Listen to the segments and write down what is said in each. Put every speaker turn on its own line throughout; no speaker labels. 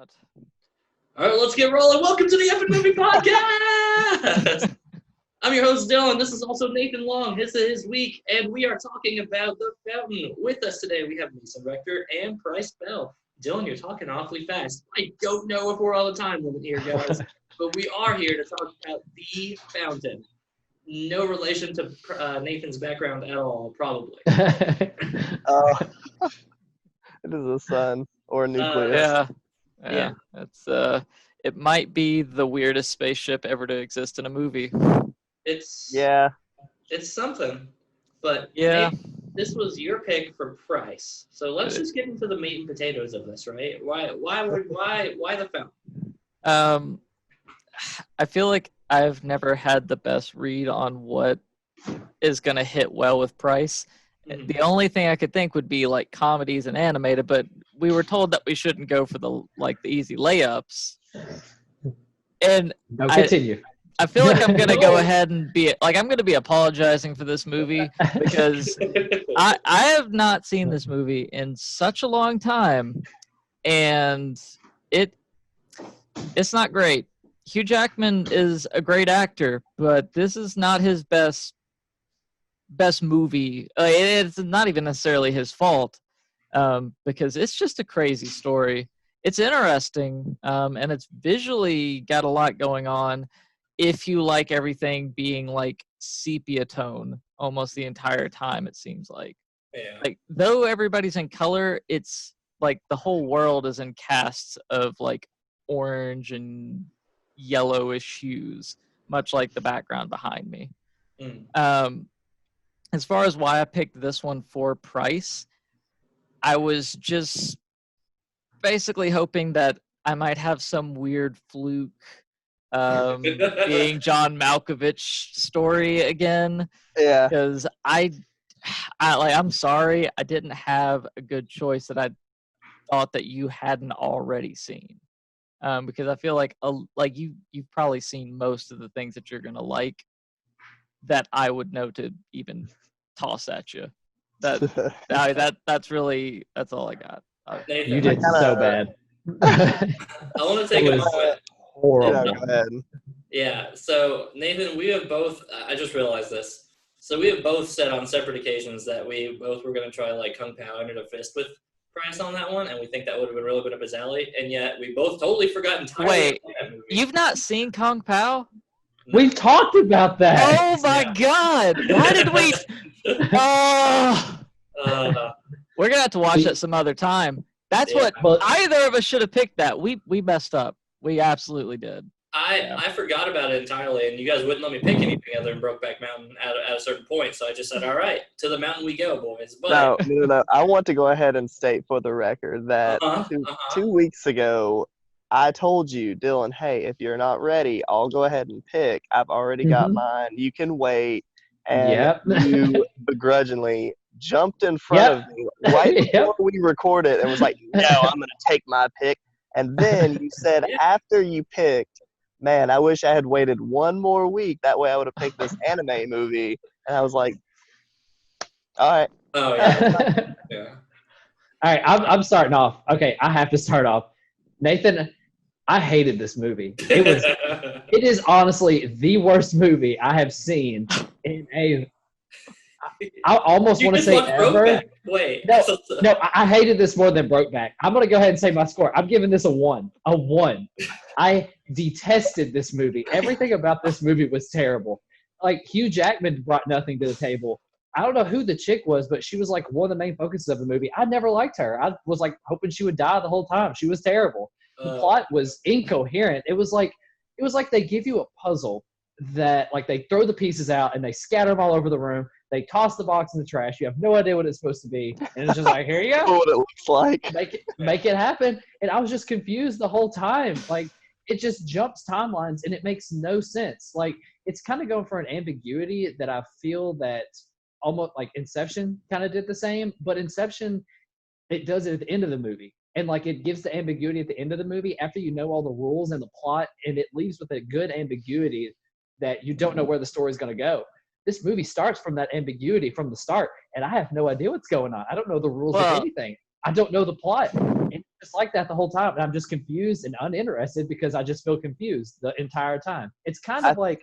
God.
All right, let's get rolling. Welcome to the Epic Movie Podcast. I'm your host, Dylan. This is also Nathan Long. This is his week, and we are talking about The Fountain. With us today, we have Mason Rector and Price Bell. Dylan, you're talking awfully fast. I don't know if we're all the time limit here, guys, but we are here to talk about The Fountain. No relation to Nathan's background at all, probably.
It is a sun or a nucleus.
Yeah. It's it might be the weirdest spaceship ever to exist in a movie.
It's something. But
Yeah.
Nate, this was your pick for Price. So let's just get into the meat and potatoes of this, right? Why The Fountain?
I feel like I've never had the best read on what is going to hit well with Price. Mm-hmm. The only thing I could think would be like comedies and animated, but we were told that we shouldn't go for the easy layups. And
continue.
I feel like I'm going to go ahead and I'm going to be apologizing for this movie because I have not seen this movie in such a long time, and it's not great. Hugh Jackman is a great actor, but this is not his best movie. It's not even necessarily his fault, because it's just a crazy story. It's interesting, and it's visually got a lot going on if you like everything being like sepia tone almost the entire time, it seems like.
Yeah.
Like, though everybody's in color, it's like the whole world is in casts of like orange and yellowish hues, much like the background behind me. As far as why I picked this one for Price, I was just basically hoping that I might have some weird fluke being John Malkovich story again.
Yeah.
Because I'm sorry, I didn't have a good choice that I thought that you hadn't already seen. Because I feel like you've probably seen most of the things that you're gonna like that I would know to even toss at you. That's all I got.
Nathan,
You did so bad.
I want to take a moment.
Horrible.
Yeah, go ahead.
Yeah, so Nathan, we have both, I just realized this. So we have both said on separate occasions that we both were going to try like Kung Pao Under the Fist with Price on that one, and we think that would have been really been up his alley, and yet we both totally forgot entirely.
Wait,
about that movie.
You've not seen Kung Pao?
No.
We've talked about that.
Oh my God! Why did we? Oh, we're gonna have to watch that some other time. That's what either of us should have picked. That we messed up. We absolutely did.
I forgot about it entirely, and you guys wouldn't let me pick anything other than Brokeback Mountain at a certain point, so I just said, all right, to the mountain we go, boys. But
No. I want to go ahead and state for the record that 2 weeks ago, I told you, Dylan, hey, if you're not ready, I'll go ahead and pick. I've already got mine. You can wait. And you begrudgingly jumped in front of me right before we recorded and was like, no, I'm going to take my pick. And then you said after you picked, man, I wish I had waited one more week. That way I would have picked this anime movie. And I was like, all right.
Oh, yeah. Yeah.
All right, I'm starting off. Okay, I have to start off. Nathan, I hated this movie. It is honestly the worst movie I have seen in I almost want to say ever.
Brokeback. Wait.
No, I hated this more than Brokeback. I'm going to go ahead and say my score. I'm giving this a 1. A 1. I detested this movie. Everything about this movie was terrible. Like, Hugh Jackman brought nothing to the table. I don't know who the chick was, but she was like one of the main focuses of the movie. I never liked her. I was like hoping she would die the whole time. She was terrible. The plot was incoherent. It was like they give you a puzzle that like they throw the pieces out and they scatter them all over the room. They toss the box in the trash. You have no idea what it's supposed to be, and it's just like, here you go.
What it looks like.
Make it happen. And I was just confused the whole time. Like, it just jumps timelines and it makes no sense. Like, it's kind of going for an ambiguity that I feel that almost like Inception kind of did the same, but Inception, it does it at the end of the movie. And like it gives the ambiguity at the end of the movie after you know all the rules and the plot, and it leaves with a good ambiguity that you don't know where the story is going to go. This movie starts from that ambiguity from the start, and I have no idea what's going on. I don't know the rules of anything. I don't know the plot. It's just like that the whole time, and I'm just confused and uninterested because I just feel confused the entire time. It's kind of like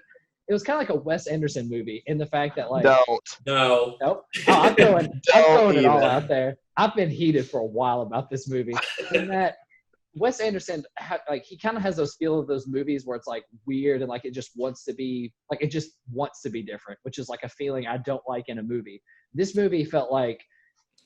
it was kind of like a Wes Anderson movie in the fact that like
Don't.
No.
nope. Oh, I'm throwing it all
even.
out there. I've been heated for a while about this movie. In that Wes Anderson, like he kind of has those feel of those movies where it's like weird and like it just wants to be different, which is like a feeling I don't like in a movie. This movie felt like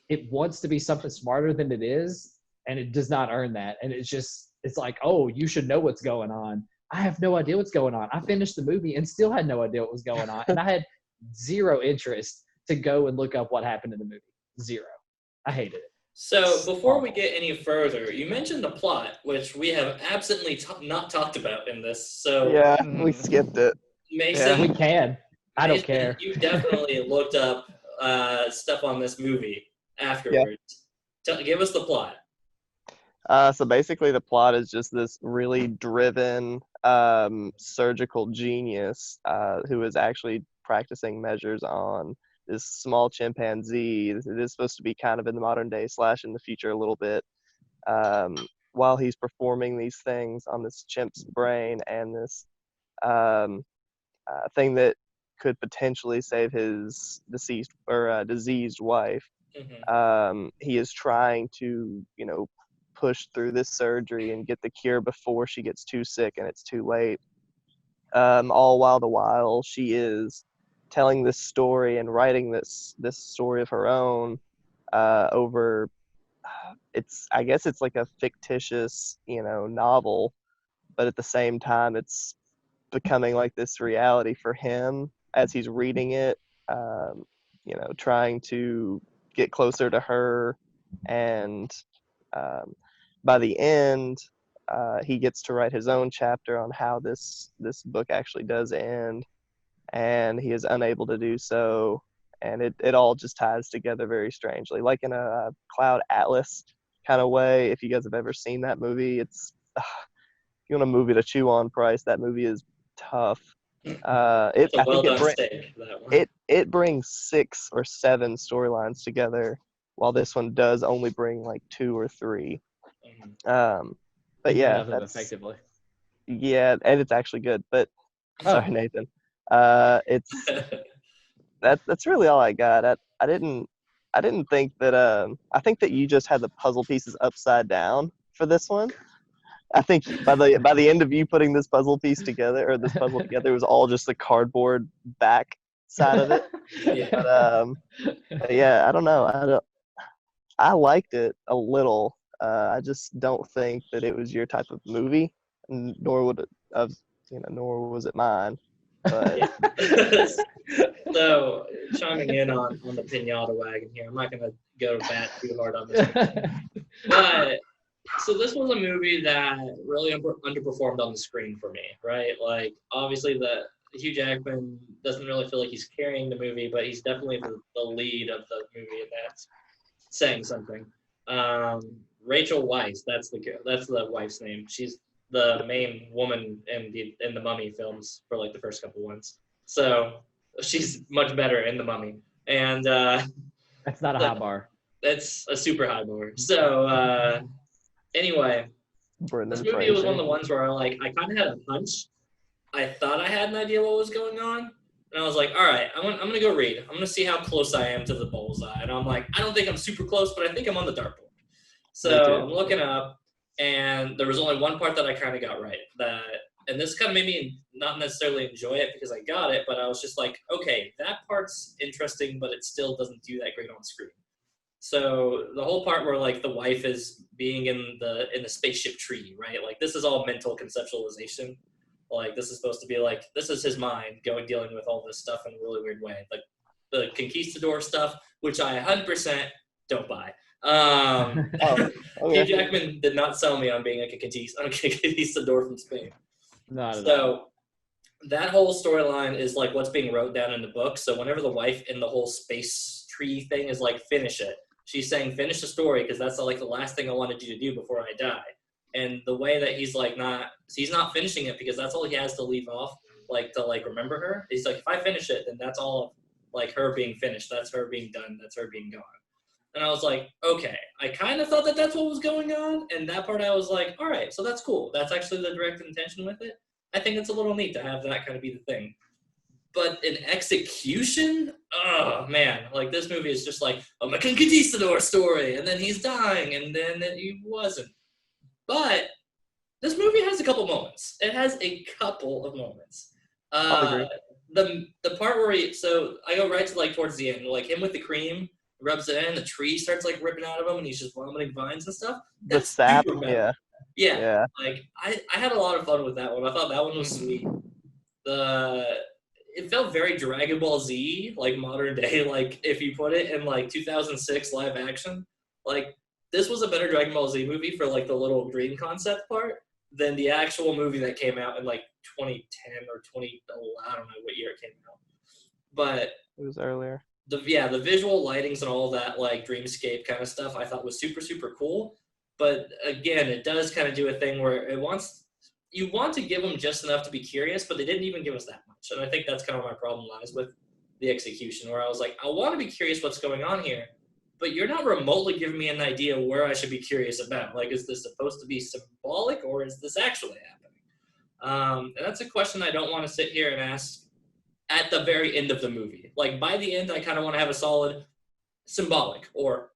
it wants to be something smarter than it is, and it does not earn that. And it's like, oh, you should know what's going on. I have no idea what's going on. I finished the movie and still had no idea what was going on, and I had zero interest to go and look up what happened in the movie. Zero. I hated it.
So before we get any further, you mentioned the plot, which we have absolutely not talked about in this. So
Yeah, we skipped it.
Mason,
We can. I don't care.
You definitely looked up stuff on this movie afterwards. Give us the plot.
So basically, the plot is just this really driven surgical genius who is actually practicing measures on this small chimpanzee. It is supposed to be kind of in the modern day / in the future a little bit. While he's performing these things on this chimp's brain and this thing that could potentially save his deceased or diseased wife, he is trying to, push through this surgery and get the cure before she gets too sick and it's too late. All while she is telling this story and writing this story of her own over I guess it's like a fictitious novel, but at the same time it's becoming like this reality for him as he's reading it, trying to get closer to her, and by the end he gets to write his own chapter on how this book actually does end, and he is unable to do so, and it all just ties together very strangely, like in a Cloud Atlas kind of way. If you guys have ever seen that movie, it's if you want a movie to chew on, Price, that movie is tough.
It's a well-done steak, that one.
It brings 6 or 7 storylines together, while this one does only bring like 2 or 3. But yeah, that's
effectively.
Yeah, and it's actually good. But sorry, Nathan. It's that's really all I got. I didn't think that. I think that you just had the puzzle pieces upside down for this one. I think by the end of you putting this puzzle piece together, or this puzzle together, it was all just the cardboard back side of it. But yeah, I don't know. I liked it a little. I just don't think that it was your type of movie, nor was it mine. But
so, chiming in on the pinata wagon here, I'm not going to go back too hard on this one. But so this was a movie that really underperformed on the screen for me, right? Like, obviously, Hugh Jackman doesn't really feel like he's carrying the movie, but he's definitely the lead of the movie, and that's saying something. Rachel Weisz, that's the wife's name. She's the main woman in the Mummy films for like the first couple ones. So she's much better in the Mummy, and
that's not a high bar.
That's a super high bar. So anyway, this movie was one of the ones where I kind of had a hunch. I thought I had an idea what was going on, and I was like, all right, I'm gonna go read. I'm gonna see how close I am to the bullseye. And I'm like, I don't think I'm super close, but I think I'm on the dartboard. So I'm looking up, and there was only one part that I kind of got right. And this kind of made me not necessarily enjoy it because I got it, but I was just like, okay, that part's interesting, but it still doesn't do that great on screen. So the whole part where like the wife is being in the spaceship tree, right? Like this is all mental conceptualization. Like this is supposed to be like, this is his mind dealing with all this stuff in a really weird way. Like the conquistador stuff, which I 100% don't buy. Hugh Jackman did not sell me on being like a conquistador from Spain. So that whole storyline is like what's being wrote down in the book. So whenever the wife in the whole space tree thing is like, finish it, she's saying finish the story because that's like the last thing I wanted you to do before I die. And the way that he's not finishing it because that's all he has to leave off, like to like remember her. He's like, if I finish it, then that's all like her being finished. That's her being done. That's her being gone. And I was like, okay, I kind of thought that that's what was going on. And that part I was like, all right, so that's cool. That's actually the direct intention with it. I think it's a little neat to have that kind of be the thing. But in execution, oh man, like this movie is just like a Mexican conquistador story, and then he's dying, and then he wasn't. But this movie has a couple moments. It has a couple of moments.
I'll agree.
The part where so I go right to like towards the end, like him with the cream rubs it in, the tree starts like ripping out of him, and he's just vomiting vines and stuff.
The sap,
yeah. Like I had a lot of fun with that one. I thought that one was sweet. It felt very Dragon Ball Z, like modern day. Like if you put it in like 2006 live action, like this was a better Dragon Ball Z movie for like the little dream concept part than the actual movie that came out in like 2010 or 20. I don't know what year it came out, but
it was earlier.
The visual lightings and all that like dreamscape kind of stuff I thought was super, super cool. But again, it does kind of do a thing where you want to give them just enough to be curious, but they didn't even give us that much. And I think that's kind of my problem lies with the execution, where I was like, I want to be curious what's going on here, but you're not remotely giving me an idea where I should be curious about. Like, is this supposed to be symbolic or is this actually happening? And that's a question I don't want to sit here and ask at the very end of the movie. Like by the end, I kind of want to have a solid symbolic or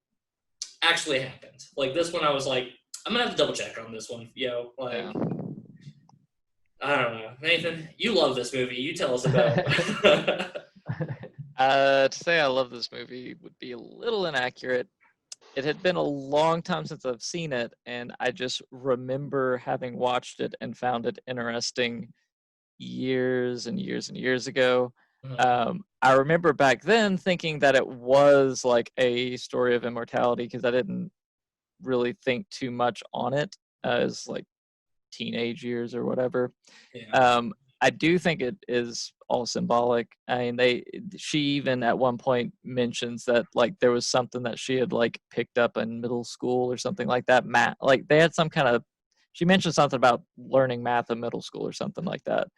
actually happened. Like this one, I was like, I'm gonna have to double check on this one, like. Yeah. I don't know. Nathan, you love this movie. You tell us about it.
To say I love this movie would be a little inaccurate. It had been a long time since I've seen it, and I just remember having watched it and found it interesting years and years and years ago. I remember back then thinking that it was like a story of immortality because I didn't really think too much on it as like teenage years or whatever. I do think it is all symbolic. I mean, she even at one point mentions that like there was something that she had like picked up in middle school or something like that. Math, like they had some kind of. She mentioned something about learning math in middle school or something like that,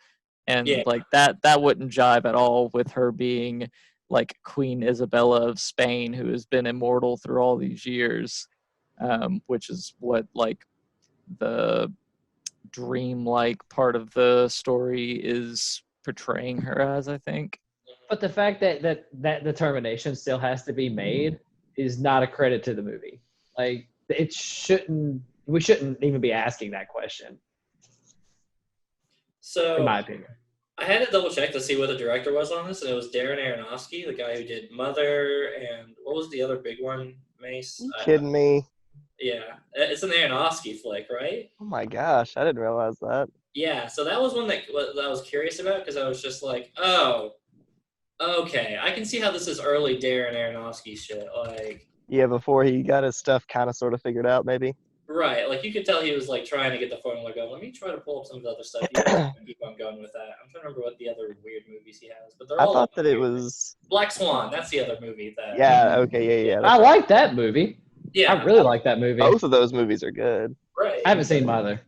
and like that wouldn't jive at all with her being like Queen Isabella of Spain, who has been immortal through all these years, which is what like the dreamlike part of the story is portraying her as, I think.
But the fact that determination still has to be made is not a credit to the movie. Like we shouldn't even be asking that question.
So
in my opinion,
I had to double check to see what the director was on this, and it was Darren Aronofsky, the guy who did Mother and what was the other big one, Mace?
You kidding me?
Yeah, it's an Aronofsky flick, right?
Oh my gosh, I didn't realize that.
Yeah, so that was one that I was curious about because I was just like, oh, okay, I can see how this is early Darren Aronofsky shit. Like,
yeah, before he got his stuff kind of sort of figured out, maybe.
Right, like you could tell he was like trying to get the formula going. Let me try to pull up some of the other stuff. You can keep on going with that. I'm trying to remember what the other weird movies he has, but they're all.
I thought that it was
Black Swan. That's the other movie that.
Yeah. Okay. Yeah.
I like that movie.
Yeah,
I really like that movie.
Both of those movies are good.
Right.
I haven't seen Mother.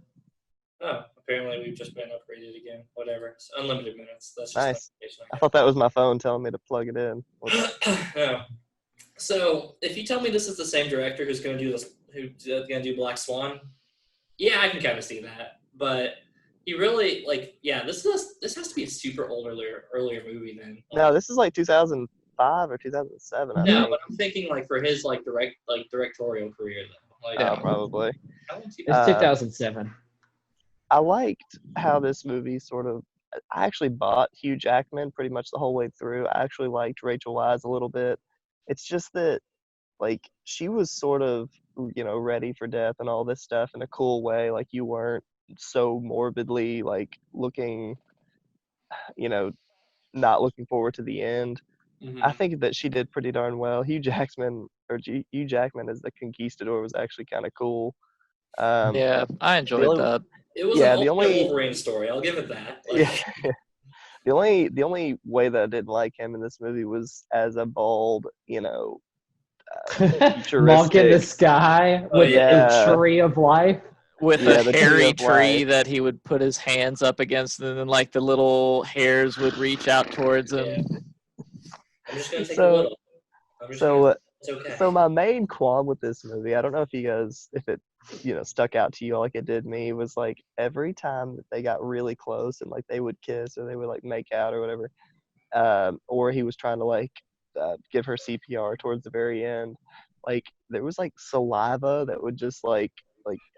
Oh, apparently we've just been upgraded again. Whatever. It's unlimited minutes. That's just
nice. I thought that was my phone telling me to plug it in.
Yeah. So if you tell me this is the same director who's going to do this, who's going to do Black Swan, yeah, I can kind of see that. But he really this has to be a super old earlier movie then.
No, this is like 2005 or 2007. I think.
But I'm thinking like for his directorial career though. Like,
probably.
It's 2007.
I liked how this movie I actually bought Hugh Jackman pretty much the whole way through. I actually liked Rachel Weisz a little bit. It's just that, like, she was sort of, ready for death and all this stuff in a cool way. Like, you weren't so morbidly, like, looking, not looking forward to the end. Mm-hmm. I think that she did pretty darn well. Hugh Jackman as the Conquistador was actually kind of cool.
Yeah, I enjoyed that.
It was the only Wolverine story. I'll give it that.
Yeah. The only way that I didn't like him in this movie was as a bald,
monk in the sky with a tree of life.
With a hairy tree that he would put his hands up against, and then like the little hairs would reach out towards him.
I'm just gonna take a little. It's okay.
So my main qualm with this movie, I don't know if it stuck out to you like it did me, was like every time that they got really close and like they would kiss or they would like make out or whatever, or he was trying to like give her CPR towards the very end, like there was like saliva that would just like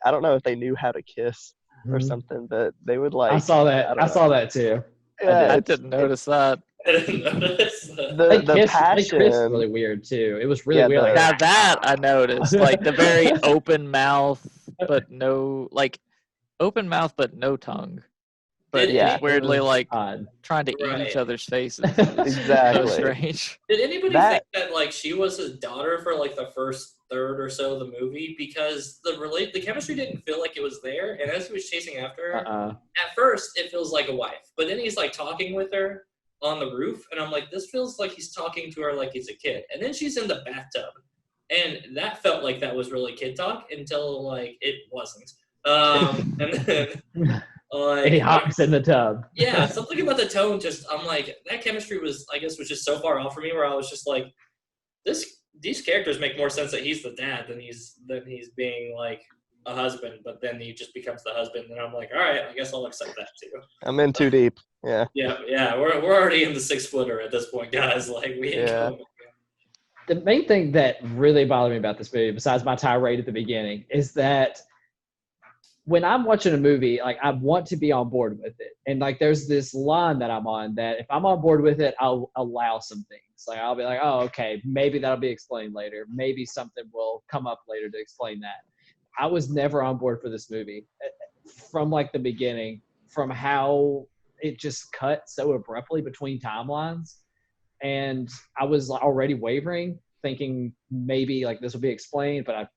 I don't know if they knew how to kiss or something, but they would like.
I saw that. I saw that too.
Yeah,
I didn't notice that.
I didn't notice that.
The passion.
They kissed really weird too. It was really
Yeah,
weird.
Now that I noticed, like the very open mouth, but no, like open mouth but no tongue. But
Yeah.
just weirdly like
Odd.
trying to eat
Right.
each other's faces.
Exactly.
So strange.
Did anybody
That-
think that like she was his daughter for like the first third or so of the movie? Because the chemistry didn't feel like it was there, and as he was chasing after her, at first it feels like a wife, but then he's like talking with her on the roof, and I'm like, this feels like he's talking to her like he's a kid. And then she's in the bathtub, and that felt like that was really kid talk until like it wasn't. And then like
And he hops in the tub.
yeah, something about the tone just I'm like that chemistry was just so far off for me where I was just like these characters make more sense that he's the dad than he's being like a husband, but then he just becomes the husband, and I'm like, all right, I guess I'll accept that too.
I'm in too deep. Yeah.
Yeah, we're already in the 6-footer at this point, guys. Like we ain't
Yeah.
going.
The main thing that really bothered me about this movie, besides my tirade at the beginning, is that when I'm watching a movie, like I want to be on board with it. And like there's this line that I'm on that if I'm on board with it, I'll allow some things. Like I'll be like, oh, okay, maybe that'll be explained later. Maybe something will come up later to explain that. I was never on board for this movie from like the beginning, from how it just cut so abruptly between timelines. And I was already wavering, thinking maybe like this will be explained, but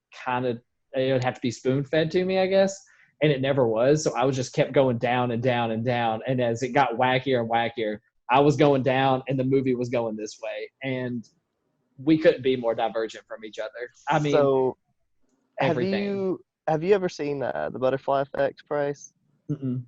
it would have to be spoon fed to me, I guess. And it never was. So I was just kept going down and down and down. And as it got wackier and wackier, I was going down and the movie was going this way. And we couldn't be more divergent from each other. I mean,
so
everything.
Have you ever seen the Butterfly Effect, Price?
Mm-mm.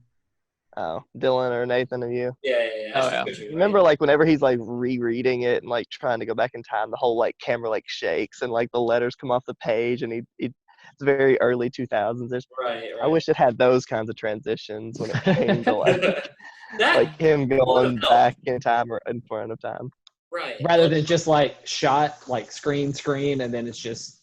Oh, Dylan or Nathan and you?
Yeah.
Oh, yeah.
Remember, like, whenever he's, like, rereading it and, like, trying to go back in time, the whole, like, camera, like, shakes and, like, the letters come off the page and it's very early 2000s.
Right.
I wish it had those kinds of transitions when it came to, like him going back in time or in front of time.
Right.
Rather than just, like, shot, like, screen, and then it's just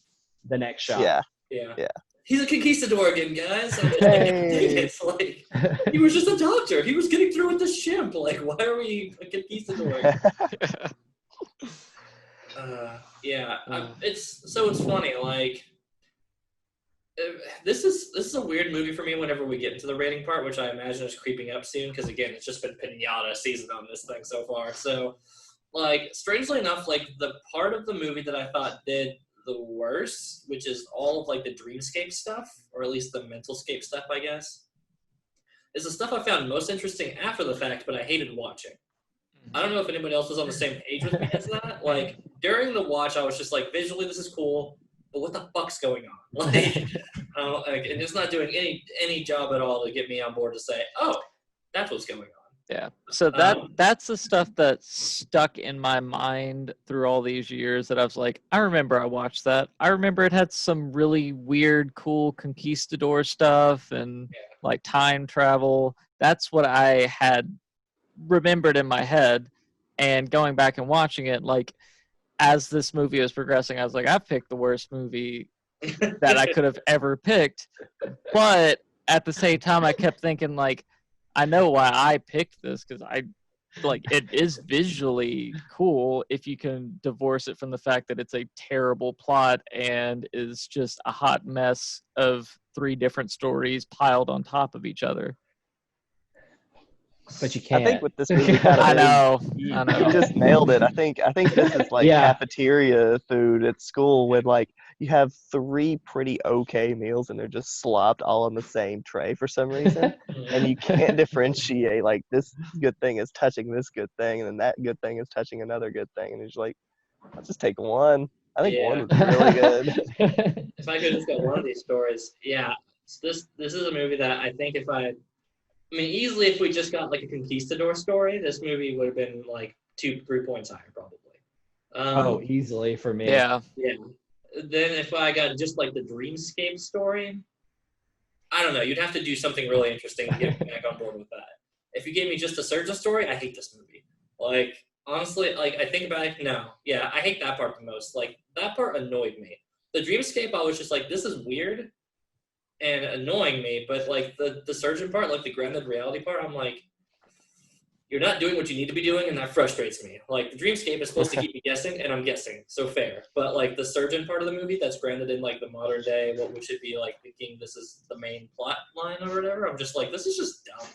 the next shot.
Yeah.
Yeah.
He's a conquistador again, guys.
Hey.
It's like he was just a doctor. He was getting through with the shimp. Like, why are we a conquistador? It's funny. Like, this is a weird movie for me. Whenever we get into the rating part, which I imagine is creeping up soon, because again, it's just been pinata season on this thing so far. So, like, strangely enough, like the part of the movie that I thought did the worst, which is all of like the dreamscape stuff, or at least the mentalscape stuff, I guess, is the stuff I found most interesting after the fact, but I hated watching. I don't know if anybody else was on the same page with me as that. Like, during the watch, I was just like, visually, this is cool, but what the fuck's going on? Like, and it's not doing any job at all to get me on board to say, oh, that's what's going on.
Yeah. So that's the stuff that stuck in my mind through all these years that I was like, I remember I watched that. I remember it had some really weird, cool conquistador stuff and like time travel. That's what I had remembered in my head. And going back and watching it, like as this movie was progressing, I was like, I picked the worst movie that I could have ever picked. But at the same time, I kept thinking like, I know why I picked this, because it is visually cool if you can divorce it from the fact that it's a terrible plot and is just a hot mess of 3 different stories piled on top of each other.
But you can't.
I think with this movie,
I know.
You just nailed it. I think this is like cafeteria food at school when like you have 3 pretty okay meals and they're just slopped all on the same tray for some reason, and you can't differentiate like this good thing is touching this good thing and then that good thing is touching another good thing, and it's like, I'll just take one. I think one would be really good.
If I could just get one of these stories, this is a movie that I think easily if we just got like a conquistador story, this movie would have been like 2-3 points higher probably.
Easily for me.
Yeah.
Yeah. Then if I got just like the Dreamscape story, I don't know. You'd have to do something really interesting to get me back on board with that. If you gave me just the surgeon story, I hate this movie. Like, honestly, like, I think about it, no. Yeah, I hate that part the most. Like, that part annoyed me. The Dreamscape, I was just like, this is weird and annoying me, but, like, the surgeon part, like, the grounded reality part, I'm like, you're not doing what you need to be doing, and that frustrates me. Like, the Dreamscape is supposed to keep me guessing, and I'm guessing, so fair. But, like, the surgeon part of the movie that's grounded in, like, the modern day, what we should be, like, thinking this is the main plot line or whatever, I'm just like, this is just dumb.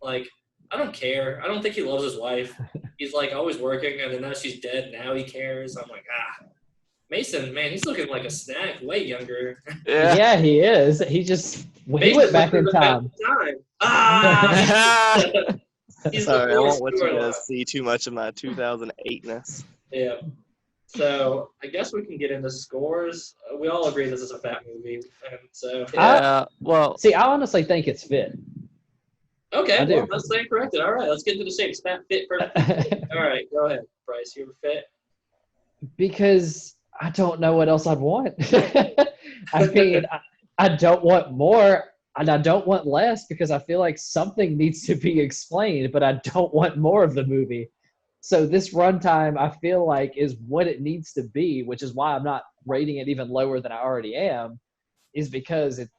Like, I don't care. I don't think he loves his wife. He's, like, always working, and then now she's dead, now he cares. I'm like, Mason, man, he's looking like a snack, way younger.
Yeah, he is. He just, he went back in time.
Sorry, I won't let you guys see too much of my 2008-ness.
Yeah. So I guess we can get into scores. We all agree this is a fat movie, and so
well,
see, I honestly think it's fit.
Okay,
I do.
well, let's stay corrected. All right, let's get into the shapes. Fat, fit, perfect. All right, go ahead, Bryce. You fit?
Because I don't know what else I'd want. I mean, I don't want more. And I don't want less because I feel like something needs to be explained, but I don't want more of the movie. So this runtime, I feel like, is what it needs to be, which is why I'm not rating it even lower than I already am, is because it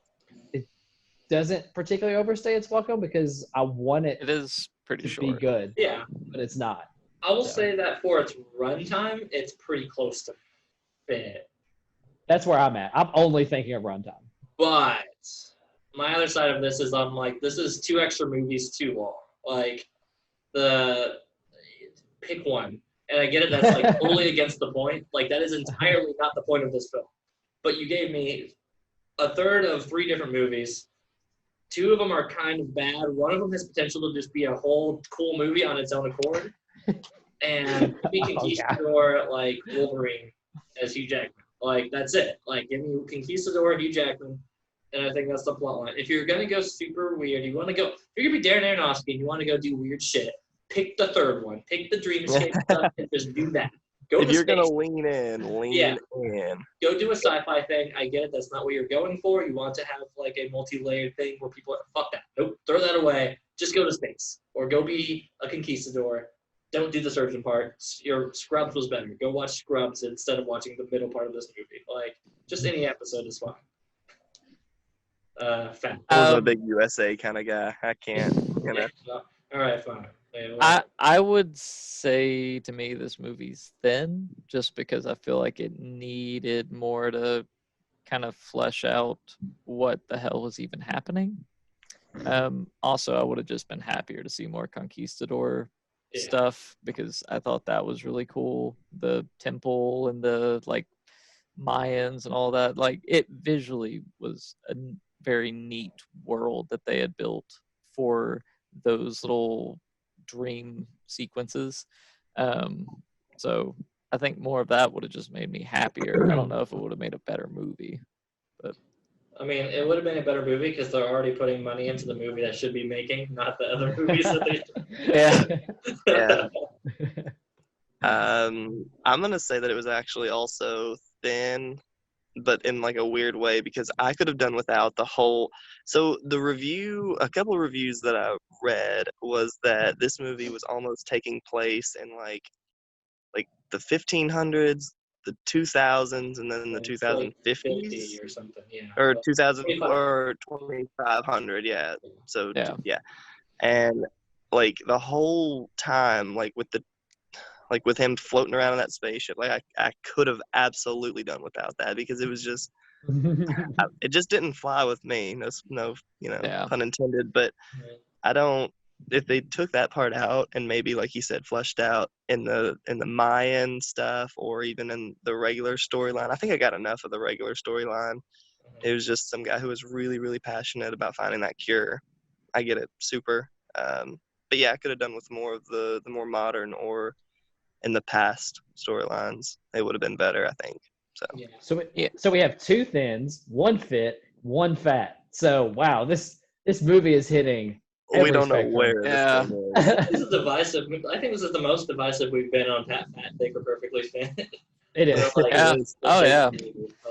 doesn't particularly overstay its welcome because I want it.
It is pretty
to
short.
be good.
Yeah,
but it's not.
I will say that for its runtime, it's pretty close to fit.
That's where I'm at. I'm only thinking of runtime.
But my other side of this is I'm like, this is 2 extra movies too long. Like, pick one. And I get it, that's like totally against the point. Like, that is entirely not the point of this film. But you gave me a third of 3 different movies. 2 of them are kind of bad. One of them has potential to just be a whole cool movie on its own accord. And we Conquistador, like Wolverine as Hugh Jackman. Like, that's it. Like, give me Conquistador and Hugh Jackman. And I think that's the plot line. If you're going to go super weird, if you're going to be Darren Aronofsky and you want to go do weird shit, pick the third one. Pick the Dreamscape stuff and just do that.
If you're going to lean in.
Go do a sci-fi thing. I get it. That's not what you're going for. You want to have like a multi-layered thing where people are, fuck that. Nope, throw that away. Just go to space. Or go be a conquistador. Don't do the surgeon part. Your Scrubs was better. Go watch Scrubs instead of watching the middle part of this movie. Like, just any episode is fine. Fat.
I'm a big USA kind of guy. I can't, you know.
All right, fine.
I would say to me this movie's thin just because I feel like it needed more to kind of flesh out what the hell was even happening. Also, I would have just been happier to see more Conquistador stuff because I thought that was really cool. The temple and the like Mayans and all that. Like, it visually was a very neat world that they had built for those little dream sequences. So I think more of that would have just made me happier. I don't know if it would have made a better movie, but
I mean, it would have been a better movie because they're already putting money into the movie that should be making, not the other movies that they.
I'm gonna say that it was actually also thin, but in like a weird way because I could have done without the whole. So a couple of reviews that I read was that this movie was almost taking place in like the 1500s, the 2000s, and then the 2050s
or something,
or 2000 or 2500, yeah. So yeah, and like the whole time, like with him floating around in that spaceship, like I could have absolutely done without that because it was just it just didn't fly with me. No, pun intended. But I don't. If they took that part out and maybe, like you said, fleshed out in the Mayan stuff or even in the regular storyline, I think I got enough of the regular storyline. It was just some guy who was really, really passionate about finding that cure. I get it, super. But yeah, I could have done with more of the more modern or in the past storylines. They would have been better, I think.
So we have 2 thins, 1 fit, 1 fat. So wow, this movie is hitting
We don't know
respect for
where
Yeah.
this thing is.
This is divisive. I think this is the most divisive we've been on Pat Think We're Perfectly Fan.
It is.
Like,
Yeah.
It is.
Oh, yeah.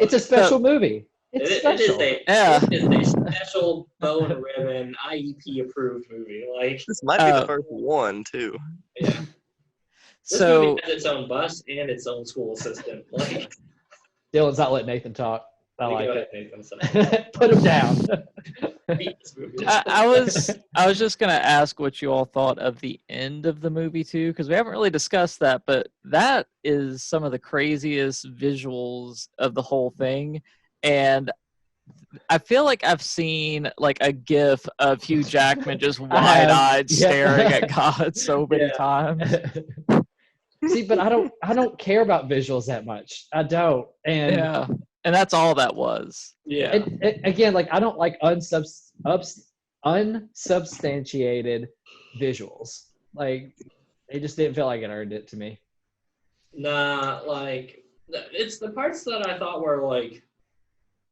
It's a special movie. It's
It
special.
is a special bow and ribbon IEP approved movie. Like,
This might be the first one too.
yeah. This
So
movie has its own bus and its own school assistant. Like,
Dylan's not letting Nathan talk. I
go
like
ahead,
it.
Nathan, sorry.
Put him down.
Beat this movie.
I was just gonna ask what you all thought of the end of the movie too, because we haven't really discussed that, but that is some of the craziest visuals of the whole thing, and I feel like I've seen like a GIF of Hugh Jackman just wide-eyed
yeah.
staring at God so many times.
See, but I don't care about visuals that much. I don't. And
Yeah, and that's all that was.
Yeah.
again, like I don't like unsubstantiated visuals. Like they just didn't feel like it earned it to me.
Nah, like, it's the parts that I thought were, like,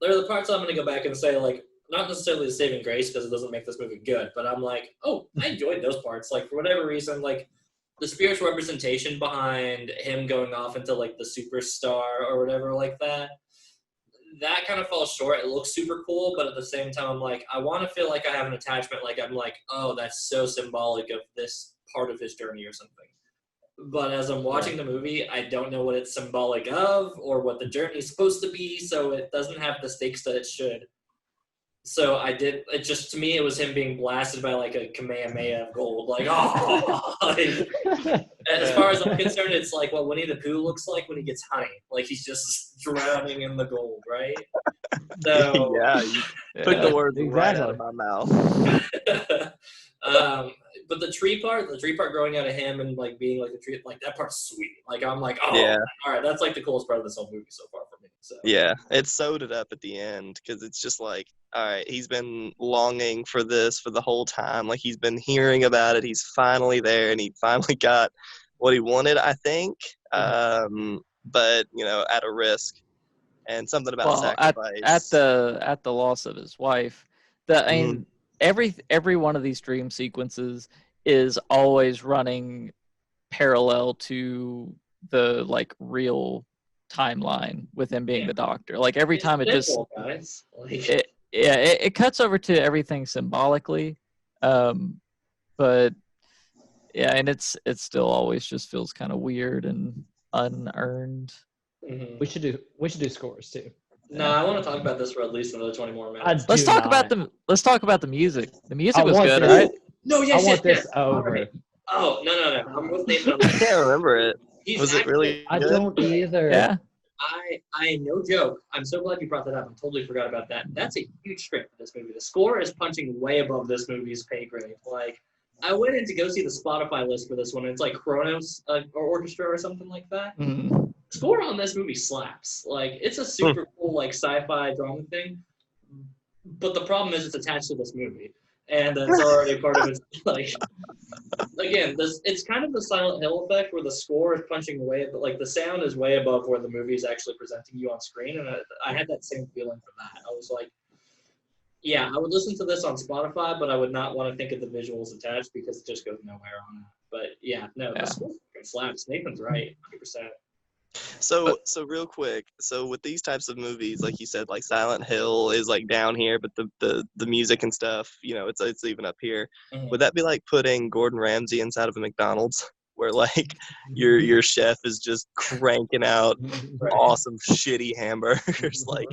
they're the parts I'm going to go back and say, like, not necessarily the saving grace because it doesn't make this movie good, but I'm like, oh, I enjoyed those parts. Like, for whatever reason, like, the spiritual representation behind him going off into, like, the superstar or whatever like that kind of falls short. It looks super cool, but at the same time, I'm like, I want to feel like I have an attachment. Like, I'm like, oh, that's so symbolic of this part of his journey or something. But as I'm watching the movie, I don't know what it's symbolic of or what the journey is supposed to be, so it doesn't have the stakes that it should. So to me, it was him being blasted by like a Kamehameha of gold. Like, oh! Like, as far as I'm concerned, it's like what Winnie the Pooh looks like when he gets honey. Like, he's just drowning in the gold, right? So,
Yeah, you took the words right out of my mouth.
but the tree part growing out of him and like being like a tree, like that part's sweet. Like I'm like, oh,
Yeah.
all right, that's like the coolest part of this whole movie so far for me. So
Yeah, it sewed it up at the end because it's just like, all right, he's been longing for this for the whole time. Like he's been hearing about it. He's finally there, and he finally got what he wanted, I think. But at a risk, and something about sacrifice.
At the loss of his wife. Every one of these dream sequences is always running parallel to the like real timeline with him being the doctor. Like every time it just it cuts over to everything symbolically, but yeah, and it's still always just feels kind of weird and unearned.
Mm-hmm.
We should do scores too.
No, I want to talk about this for at least another 20 more minutes.
Let's talk about the music. The music was good, right?
No, yes,
I want this over.
Right. Oh, no. I'm with Nathan.
I can't remember it. Was it really good?
I don't either.
Yeah.
I no joke. I'm so glad you brought that up. I totally forgot about that. That's a huge strength for this movie. The score is punching way above this movie's pay grade. Like, I went in to go see the Spotify list for this one. It's like Kronos or Orchestra or something like that.
Mm-hmm.
The score on this movie slaps. Like, it's a super cool like sci-fi drama thing. But the problem is it's attached to this movie. And that's already part of it. Like, again, it's kind of the Silent Hill effect where the score is punching away, but like the sound is way above where the movie is actually presenting you on screen. And I had that same feeling for that. I was like, yeah, I would listen to this on Spotify, but I would not want to think of the visuals attached because it just goes nowhere on that. But yeah, the score fucking slaps. Nathan's right, 100%.
So real quick, so with these types of movies, like you said, like Silent Hill is like down here, but the music and stuff, it's even up here.
Mm-hmm.
Would that be like putting Gordon Ramsay inside of a McDonald's, where like your chef is just cranking out awesome shitty hamburgers, like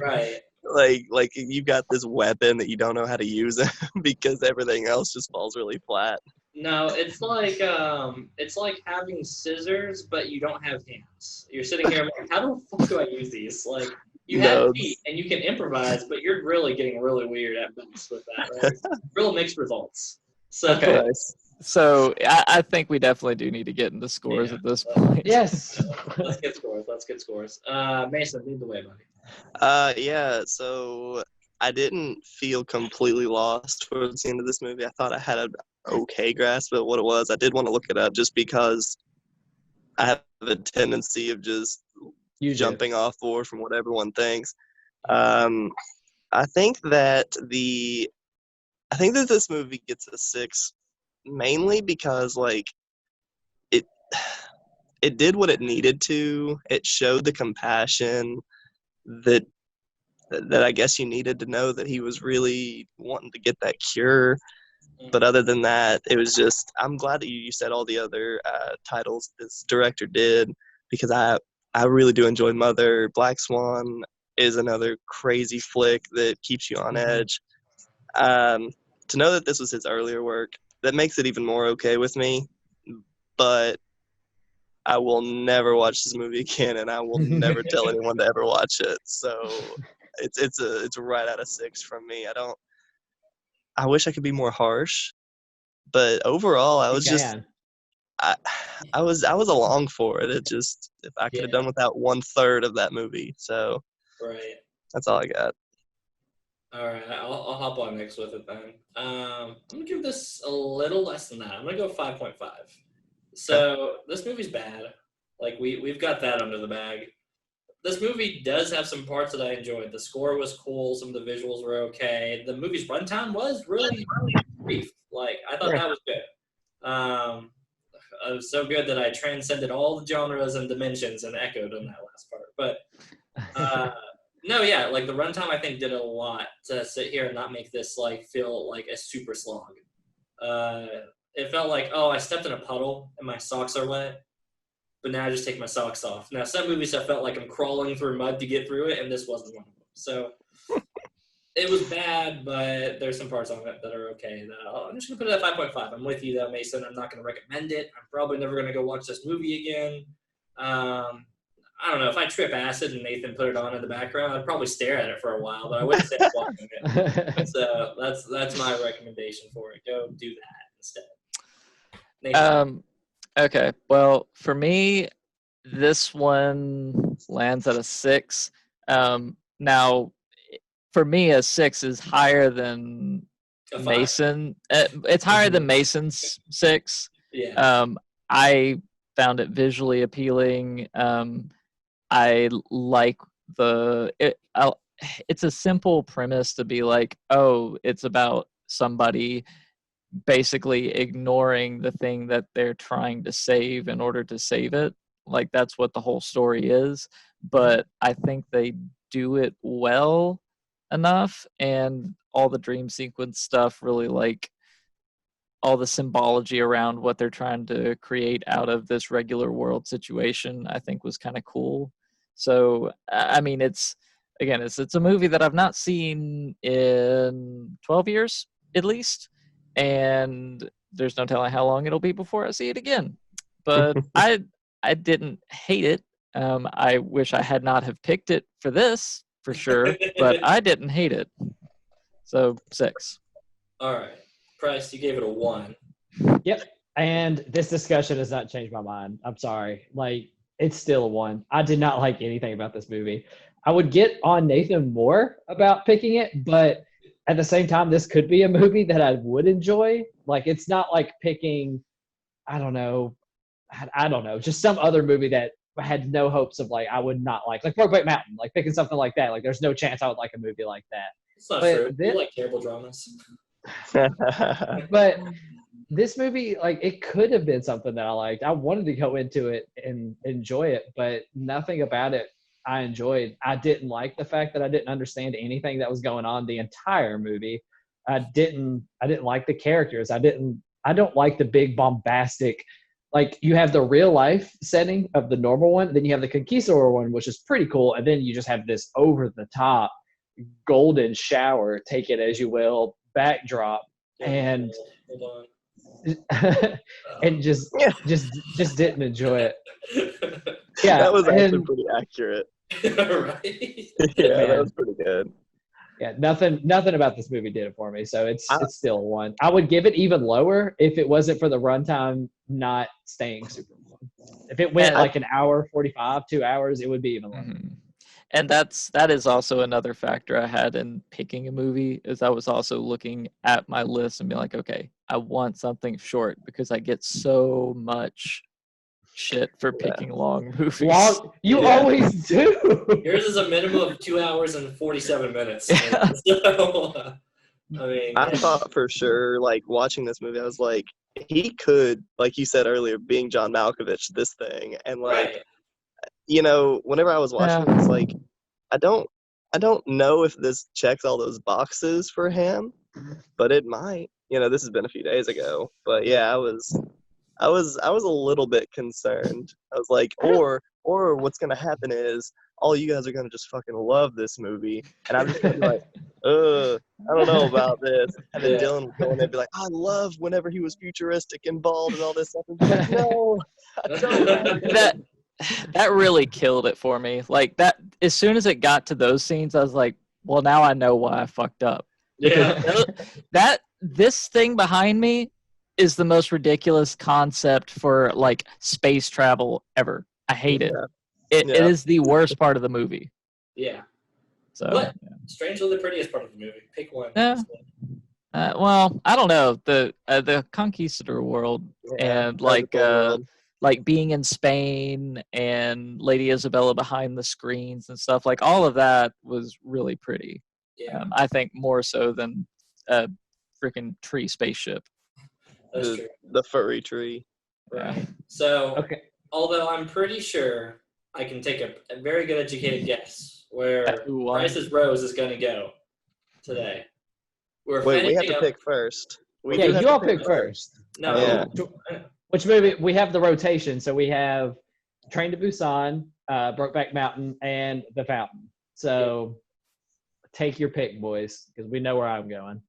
like you've got this weapon that you don't know how to use because everything else just falls really flat.
No, it's like having scissors, but you don't have hands. You're sitting here like, how the fuck do I use these? Like, you have feet and you can improvise, but you're really getting really weird at best with that. Right? Real mixed results. So,
okay. So I think we definitely do need to get into scores at this point.
Yes.
Let's get scores. Mason, lead the way, buddy.
Yeah, so I didn't feel completely lost towards the end of this movie. I thought I had an okay grasp of what it was. I did want to look it up just because I have a tendency of just jumping off board from what everyone thinks. I think that the I think that this movie gets a 6 mainly because like it did what it needed to. It showed the compassion that I guess you needed to know that he was really wanting to get that cure. But other than that, it was just, I'm glad that you said all the other titles this director did, because I really do enjoy Mother. Black Swan is another crazy flick that keeps you on edge. To know that this was his earlier work, that makes it even more okay with me. But I will never watch this movie again, and I will never tell anyone to ever watch it. So it's right out of 6 from me. I wish I could be more harsh, but overall, I was just I was along for it. It just, if I could have done without 1/3 of that movie. So
right,
that's all I got.
All right, I'll hop on next with it then. I'm gonna give this a little less than that. I'm gonna go 5.5. So this movie's bad. Like we've got that under the bag. This movie does have some parts that I enjoyed. The score was cool. Some of the visuals were okay. The movie's runtime was really brief. Like I thought that was good. It was so good that I transcended all the genres and dimensions and echoed on that last part. But no, yeah, like the runtime I think did a lot to sit here and not make this like feel like a super slog. It felt like, oh, I stepped in a puddle and my socks are wet, but now I just take my socks off. Now, some movies I felt like I'm crawling through mud to get through it, and this wasn't one of them. So it was bad, but there's some parts on it that are okay. I'm just going to put it at 5.5. I'm with you, though, Mason. I'm not going to recommend it. I'm probably never going to go watch this movie again. I don't know. If I trip acid and Nathan put it on in the background, I'd probably stare at it for a while, but I wouldn't say I'm watching it. So that's my recommendation for it. Go do that instead. Nathan.
Okay. Well, for me, this one lands at a 6. Now, for me, a 6 is higher than Mason. It's higher than Mason's 6.
Yeah.
I found it visually appealing. I like it's a simple premise to be like, oh, it's about somebody basically ignoring the thing that they're trying to save in order to save it. Like that's what the whole story is. But I think they do it well enough, and all the dream sequence stuff really, like all the symbology around what they're trying to create out of this regular world situation, I think was kind of cool. So I mean, it's a movie that I've not seen in 12 years at least, and there's no telling how long it'll be before I see it again. But I didn't hate it. I wish I had not have picked it for this for sure, but I didn't hate it. So 6.
All right, Price, you gave it a 1.
Yep. And this discussion has not changed my mind. I'm sorry. Like, it's still a 1. I did not like anything about this movie. I would get on Nathan more about picking it, but at the same time, this could be a movie that I would enjoy. Like, it's not like picking, I don't know, just some other movie that I had no hopes of, like, I would not like Brokeback Mountain, like picking something like that. Like, there's no chance I would like a movie like that.
It's not true. You like terrible dramas.
But this movie, like, it could have been something that I liked. I wanted to go into it and enjoy it, but nothing about it I enjoyed. I didn't like the fact that I didn't understand anything that was going on the entire movie. I didn't like the characters. I don't like the big bombastic, like, you have the real life setting of the normal one, then you have the Conquistador one, which is pretty cool, and then you just have this over the top golden shower, take it as you will, backdrop, and and just didn't enjoy it. Yeah,
that was actually pretty accurate.
Right?
Yeah, that was pretty good.
Yeah, nothing about this movie did it for me, so it's still a 1. I would give it even lower if it wasn't for the runtime not staying super long. If it went like an hour 45, 2 hours, it would be even lower.
Mm-hmm. And that is also another factor I had in picking a movie, is I was also looking at my list and be like, okay, I want something short because I get so much shit for picking long movies.
You always do.
Yours is a minimum of 2 hours and 47 minutes.
Yeah.
So, I mean,
I thought for sure, like, watching this movie, I was like, he could, like you said earlier, being John Malkovich, this thing. And, like,
right.
whenever I was watching it, it's like, I don't know if this checks all those boxes for him, but it might. This has been a few days ago. But yeah, I was a little bit concerned. I was like, or what's gonna happen is all you guys are gonna just fucking love this movie, and I'm just gonna be like, I don't know about this. And then
Yeah.
Dylan would go in there and be like, I love whenever he was futuristic and bald and all this stuff. And be like, no, I don't.
That really killed it for me. Like that, as soon as it got to those scenes, I was like, well, now I know why I fucked up.
Yeah.
This thing behind me is the most ridiculous concept for like space travel ever. I hate it. It is the worst part of the movie.
Yeah.
So,
but strangely the prettiest part of the movie. Pick one.
Yeah. Well, I don't know, the Conquistador world and like being in Spain and Lady Isabella behind the screens and stuff, like all of that was really pretty.
Yeah.
I think more so than a freaking tree spaceship.
That's true.
The furry tree.
Right.
Yeah.
So, although I'm pretty sure I can take a very good educated guess where Price's Rose is going to go today.
Wait, we have to pick first.
You all pick first.
No.
Yeah.
Which movie? We have the rotation, so we have Train to Busan, Brokeback Mountain, and The Fountain. So take your pick, boys, because we know where I'm going.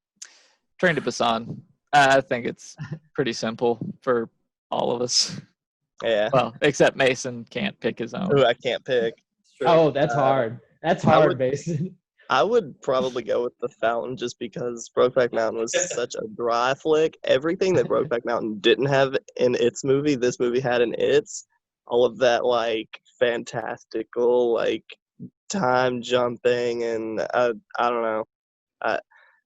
Train to Busan. I think it's pretty simple for all of us.
Yeah.
Well, except Mason can't pick his own.
Ooh, I can't pick.
Oh, that's hard. That's hard, Mason.
I would probably go with The Fountain just because Brokeback Mountain was such a dry flick. Everything that Brokeback Mountain didn't have in its movie, this movie had in its. All of that, like, fantastical, like, time jumping, and I don't know.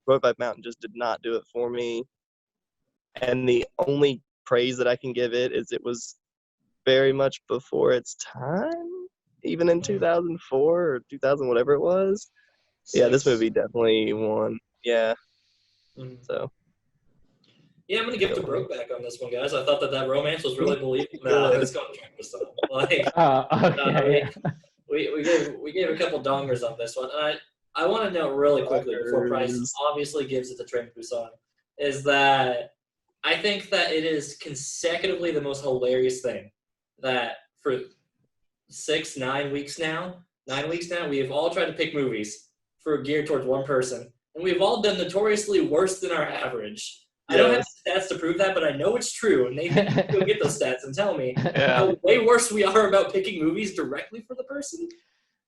Brokeback Mountain just did not do it for me. And the only praise that I can give it is it was very much before its time, even in 2004 or 2000, whatever it was. Yeah, this movie definitely won. Yeah. So.
Yeah, I'm gonna give it to Brokeback on this one, guys. I thought that romance was really believable. No, it's going to Train to Busan. Like, we gave a couple dongers on this one, and I want to note really quickly before Price obviously gives it to Train to Busan, is that I think that it is consecutively the most hilarious thing that for 9 weeks now, we have all tried to pick movies for geared towards one person, and we've all done notoriously worse than our average. I don't have stats to prove that, but I know it's true, and they can go get those stats and tell me how way worse we are about picking movies directly for the person.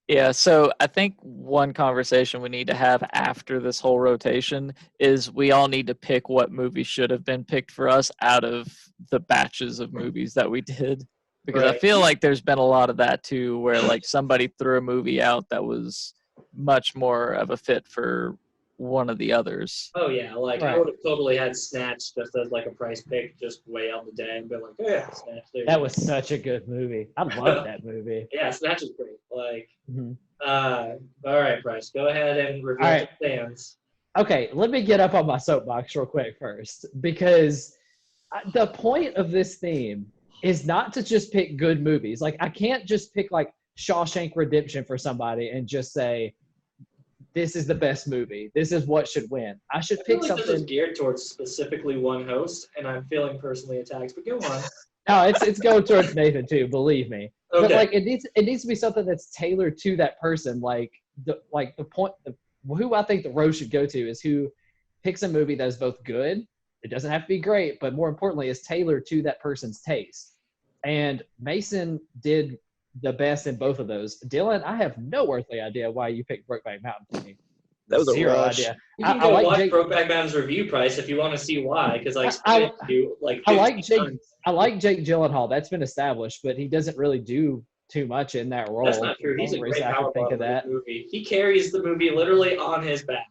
Yeah, so I think one conversation we need to have after this whole rotation is we all need to pick what movie should have been picked for us out of the batches of movies that we did. Because I feel like there's been a lot of that too, where like somebody threw a movie out that was much more of a fit for one of the others.
Oh yeah, like I would have totally had Snatch just as like a price pick, just way out the day and been like, oh yeah, Snatch.
That was such a good movie. I love that movie.
Yeah, Snatch is great. Like, all right, Price, go ahead and review the stands.
Okay, let me get up on my soapbox real quick first, because the point of this theme is not to just pick good movies. Like, I can't just pick like Shawshank Redemption for somebody and just say, this is the best movie. This is what should win. I should pick something.
This is geared towards specifically one host, and I'm feeling personally attacked. But go on.
No, it's going towards Nathan too. Believe me. Okay. But like it needs to be something that's tailored to that person. Like the point. Who I think the row should go to is who picks a movie that is both good. It doesn't have to be great, but more importantly, is tailored to that person's taste. And Mason did the best in both of those. Dylan, I have no earthly idea why you picked Brokeback Mountain for me.
That was
zero
a rush.
idea.
You can go watch Brokeback Mountain's review, Price, if you want to see why. Because I like
Jake Gyllenhaal. That's been established, but he doesn't really do too much in that role.
That's not true. He's a great power bottom in that movie. He carries the movie literally on his back.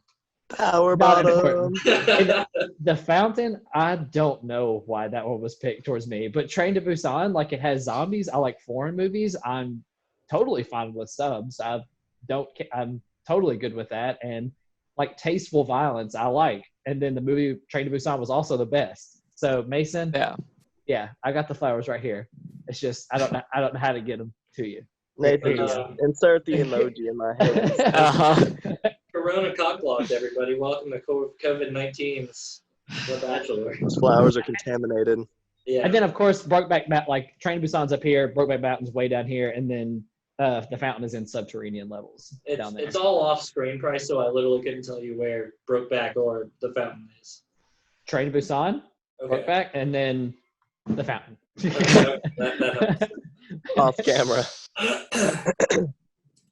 Power bottom.
The Fountain, I don't know why that one was picked towards me, but Train to Busan, like it has zombies. I like foreign movies. I'm totally fine with subs. I'm totally good with that. And like tasteful violence I like. And then the movie Train to Busan was also the best. So Mason, yeah, I got the flowers right here. It's just I don't know how to get them to you.
Nathan, just insert the emoji in my head.
Corona cockblocked, everybody. Welcome to COVID-19's The Bachelor.
Those flowers are contaminated.
Yeah.
And then of course Brokeback Mountain, like Train to Busan's up here, Brokeback Mountain's way down here, and then the fountain is in subterranean levels down there.
It's all off screen price, so I literally couldn't tell you where Brokeback or the fountain is.
Train to Busan,
Okay.
Brokeback, and then the fountain.
Okay, that helps.
Off camera.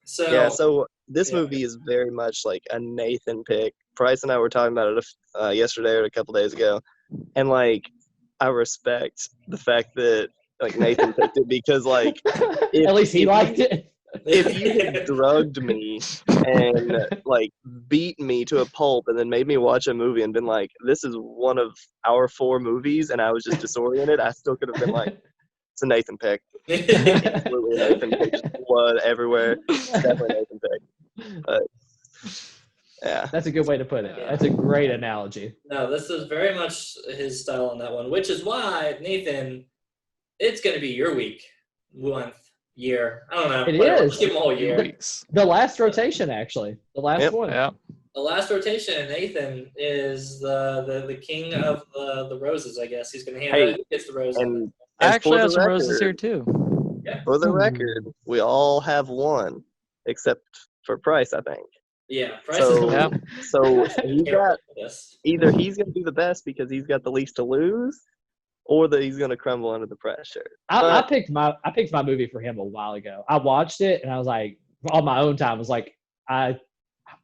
So
this movie is very much like a Nathan pick. Price and I were talking about it yesterday or a couple days ago, and like I respect the fact that like Nathan picked it because like
at least he liked it.
If you had drugged me and like beat me to a pulp and then made me watch a movie and been like, this is one of our 4 movies, and I was just disoriented, I still could have been like, it's a Nathan pick. Absolutely a Nathan pick. Just blood everywhere. Definitely a Nathan pick. But yeah.
That's a good way to put it. That's a great analogy.
No, this is very much his style on that one, which is why, Nathan, it's going to be your week, month, year. I don't know.
It
Whatever.
is.
Let's give them a whole year.
Weeks.
The last rotation, actually. The last one.
Yeah.
The last rotation, Nathan is the king of the roses, I guess. He's going to hand out who gets the rose.
And
I actually
for
have
the
some roses
record-
here too.
Yeah.
For the record, we all have one, except for Price, I think.
Yeah. Price
So-
is the
Yeah.
So he's got
Yes.
either he's going to do the best because he's got the least to lose, or that he's going to crumble under the pressure.
I picked my movie for him a while ago. I watched it and I was like, on my own time, I was like, I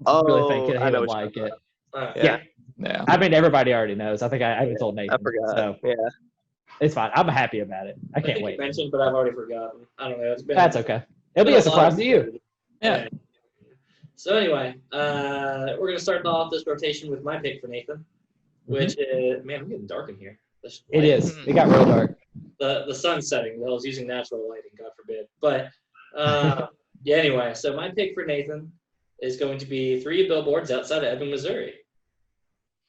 really think
I
he
know
would
what you're
like
talking
it.
about.
Yeah.
Yeah.
I mean, everybody already knows. I think I even told Nathan.
I forgot.
So
Yeah.
it's fine. I'm happy about it. I
I
can't
think
wait.
you mentioned, but I've already forgotten. I don't know. It's been
That's okay. It'll be a surprise to you.
Yeah.
So anyway, we're gonna start off this rotation with my pick for Nathan, which is I'm getting dark in here. This
It
light-
is. It got real dark.
the sun's setting. Well, I was using natural lighting, God forbid. But yeah. Anyway, so my pick for Nathan is going to be 3 billboards outside of Ebbing, Missouri.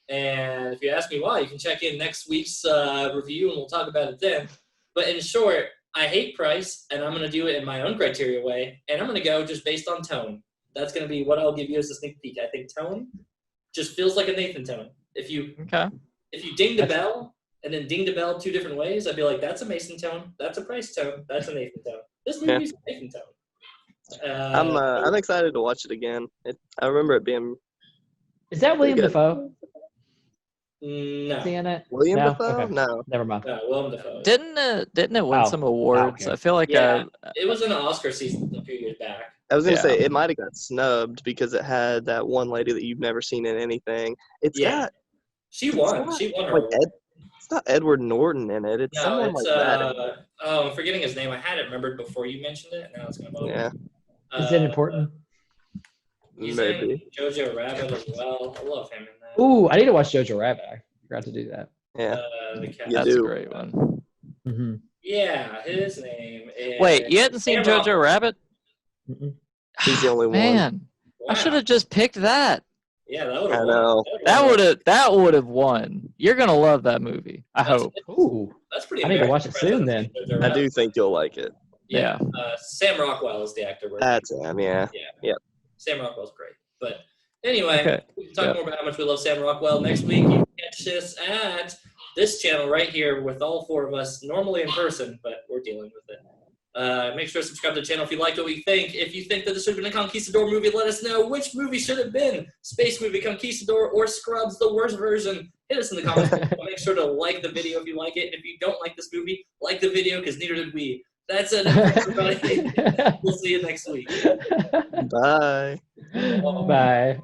And if you ask me why, you can check in next week's review and we'll talk about it then. But in short, I hate Price, and I'm going to do it in my own criteria way, and I'm going to go just based on tone. That's going to be what I'll give you as a sneak peek. I think tone just feels like a Nathan tone. If you ding the bell and then ding the bell 2 different ways, I'd be like, that's a Mason tone, that's a Price tone, that's a Nathan tone. This movie's a Nathan tone.
I'm excited to watch it again. I remember it being
Is that William
good.
Dafoe
No.
seeing it?
William
No?
Dafoe.
Okay.
No,
Never mind.
No, Willem Dafoe.
Didn't it win
Oh.
some awards?
Okay.
I feel like
Yeah. It was an Oscar season a few years back.
I was gonna
Yeah.
say it might have got snubbed because it had that one lady that you've never seen in anything. It's
Yeah.
got
She won.
not
She won her
like
award.
it's not Edward Norton in it. It's
No,
someone
it's
like that.
I'm forgetting his name. I had it remembered before you mentioned it. Now it's gonna bother me.
Yeah,
Is it important?
He's
maybe.
in Jojo Rabbit as well. I love him in that.
Ooh, I need to watch Jojo Rabbit. I forgot to do that.
Yeah.
The cat.
You
that's
do.
a great one.
Mm-hmm.
Yeah, his name is.
Wait, you hadn't seen
Sam
Jojo Rabbit?
Mm-mm.
He's the only one.
Man,
Wow.
I should have just picked that.
Yeah, that would
I
have.
know.
That would have won. You're gonna love that movie. I hope.
Ooh,
That's pretty.
I need to watch
American
it soon
presence in Jojo
I
Rabbit.
do think you'll like it.
Yeah. Sam Rockwell is the actor.
That's him. Yeah.
Sam Rockwell's great. But anyway,
Okay.
we can talk
Yeah.
more about how much we love Sam Rockwell next week. You can catch this at this channel right here with all 4 of us, normally in person, but we're dealing with it. Make sure to subscribe to the channel if you liked what we think. If you think that this should have been a Conquistador movie, let us know which movie should have been. Space movie, Conquistador, or Scrubs, the worst version. Hit us in the comments. Make sure to like the video if you like it. If you don't like this movie, like the video because neither did we. That's it, everybody. We'll see you next week.
Bye.
Bye.